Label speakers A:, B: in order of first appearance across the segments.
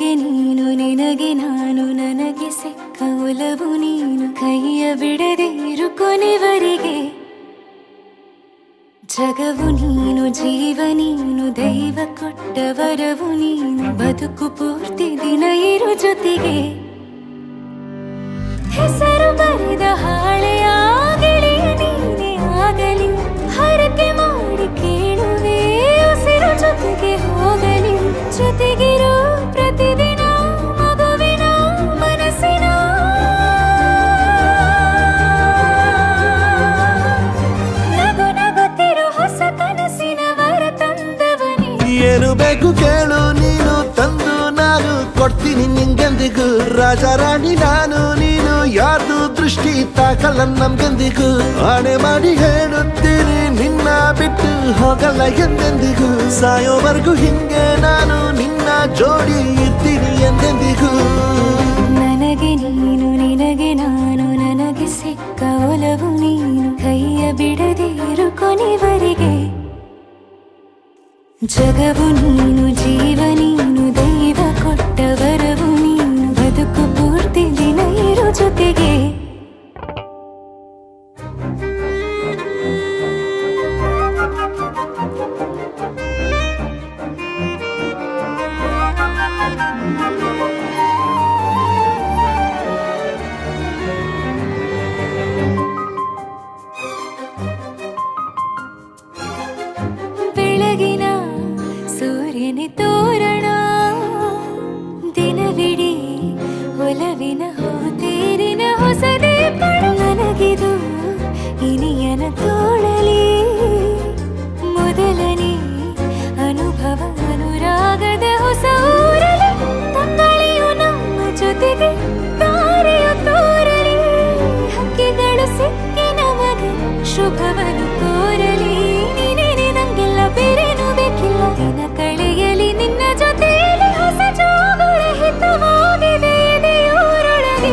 A: ನನಗೆ ನೀನು ನಿನಗೆ ನಾನು ನನಗೆ ಸಿಕ್ಕ ಒಲವು ನೀನು ಕೈಯ ಬಿಡದೆ ಇರು ಕೊನೆವರೆಗೆ ಜಗವು ನೀನು ಜೀವ ನೀನು ದೈವ ಕೊಟ್ಟ ವರವು ನೀನು ಬದುಕು ಪೂರ್ತಿ ದಿನ ಇರು ಜೊತೆಗೆ ಹೆಸರು ಬರೆದ ಹಾಳೆಯ ಗೆಳೆಯ ನೀನೇ ಆಗಲಿ ಹರಕೆ ಮಾಡಿ ಕೇಳುವೆ ಉಸಿರು ಜೊತೆಗೆ ಹೋಗಲಿ ಜೊತೆಗಿರೋ ಪ್ರತಿದಿನ ಮಗುವಿನ ಮನಸ್ಸಿನ ನಗು ನಗುತ್ತಿರೋ ಹೊಸ ಕನಸಿನ ವರ ತಂದವನೇ
B: ಏನು ಬೇಕು ಕೇಳು ನೀನು ತಂದು ನಾನು ಕೊಡ್ತೀನಿ ನಿಂಗೆಂದಿಗೂ ರಾಜ ರಾಣಿ ನಾನು ನೀನು ಯಾರ್ದು ದೃಷ್ಟಿ ತಾಕಲ್ಲ ನಮ್ಗೆಂದಿಗೂ ಆಣೆ ಮಾಡಿ ಹೇಳುತ್ತೀನಿ ನಿನ್ನ ಬಿಟ್ಟು ಹೋಗಲ್ಲ ಎಂದೆಂದಿಗೂ ಸಾಯೋವರೆಗೂ ಹಿಂಗೆ ನಾನು ನಿನ್ನ ಜೋಡಿ ಇರ್ತೀನಿ ಎಂದೆಂದಿಗೂ
A: ನನಗೆ ನೀನು ನಿನಗೆ ನಾನು ನನಗೆ ಸಿಕ್ಕ ಒಲವು ನೀನು ಕೈಯ ಬಿಡದೆ ಇರು ಕೊನೆವರೆಗೆ ಜಗವು ನೀನು ಜೀವ ನೀನು ದೈವ ಕೊಟ್ಟ ವರವು ನೀನು ಬದುಕು ಪೂರ್ತಿ ದಿನ ಇರು ಜೊತೆಗೆ ಬೆಳಗಿನ ಸೂರ್ಯನ ತೋರಣ ದಿನವಿಡೀ ಒಲವಿನ ಹೋತೇರಿನ ಹೊಸದೇ ಪಡ ನನಗಿದು ಇನಿಯನ ತೋಳಲಿ ಮೊದಲನೇ ಅನುಭವ ಅನುರಾಗದ ಹೊಸ ಊರಲಿ ತಂಗಳಿಯು ನಮ್ಮ ಜೊತೆಗೆ ತಾರೆಯು ತೋರಲಿ ಹಕ್ಕಿಗಳು ಸಿಕ್ಕಿ ನಮಗೆ ಶುಭವನ್ನು ಕೋರಲಿ ಬೇರೇನು ಬೇಕಿಲ್ಲ ದಿನ ಕಳೆಯಲಿ ನಿನ್ನ ಜೊತೆಯಲ್ಲಿ ಹೊಸ ಜೋಗುಳ ಹಿತವಾಗಿದೆ ದೇವರೊಳಗೆ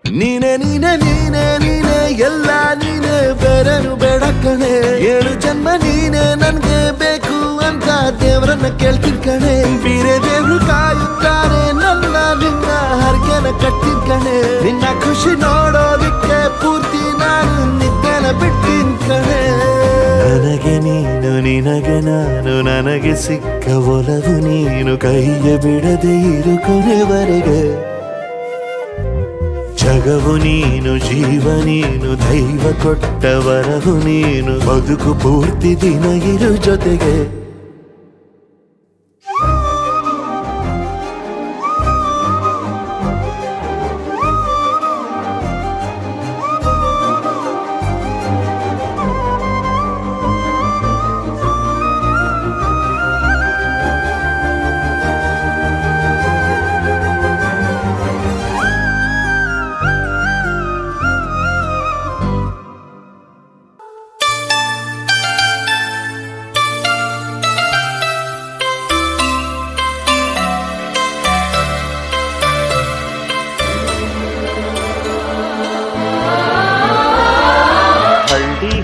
B: ನೀನೆ ನೀನೆ ನೀನೆ ನೀನೆ ಎಲ್ಲ ನೀನೆ ಬೇರೆನು ಬೇಡ ಕಣೆ 7 ಜನ್ಮ ನೀನೆ ನನ್ಗೆ ಬೇಕು ಅಂತ ದೇವರನ್ನ ಕೇಳ್ತೀನಿ ಕಣೆ ಬೇರೆ ದೇವ್ರು ಕಾಯುತ್ತಾರೆ ನನ್ನ ನಿನ್ನ ಹರ್ಗೆನ ಕಟ್ಟಿನ ಕಣೆ ನಿನ್ನ ಖುಷಿ ನೋಡೋದಿಕ್ಕೆ ಪೂರ್ತಿ ನಾನು ನಿದ್ದೆನ ಬಿಟ್ಟಿನ್ ಕಣೆ ನನಗೆ ನೀನು ನಿನಗೆ ನಾನು ನನಗೆ ಸಿಕ್ಕ ಒಲವು ನೀನು ಕೈಯ ಬಿಡದೆ ಇರು ಕೊನೆವರೆಗೆ ಜಗವು ನೀನು ಜೀವ ನೀನು ದೈವ ಕೊಟ್ಟ ವರವು ನೀನು ಬದುಕು ಪೂರ್ತಿ ದಿನ ಇರು ಜೊತೆಗೆ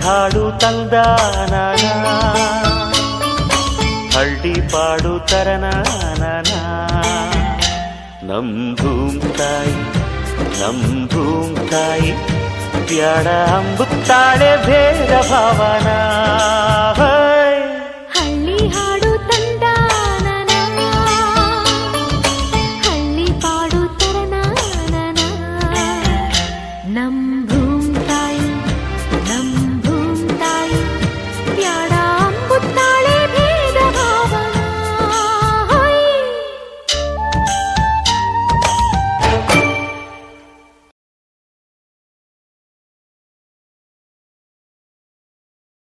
C: ಹಾಡು ತಂದಾನ ಹಳ್ಳಿ ಪಾಡು ತರನಾನ ನಮ್ ಭೂಮ್ ತಾಯಿ ಬ್ಯಾಡ ಅಂಬುತ್ತಾಳೆ ಭೇದ ಭಾವನಾ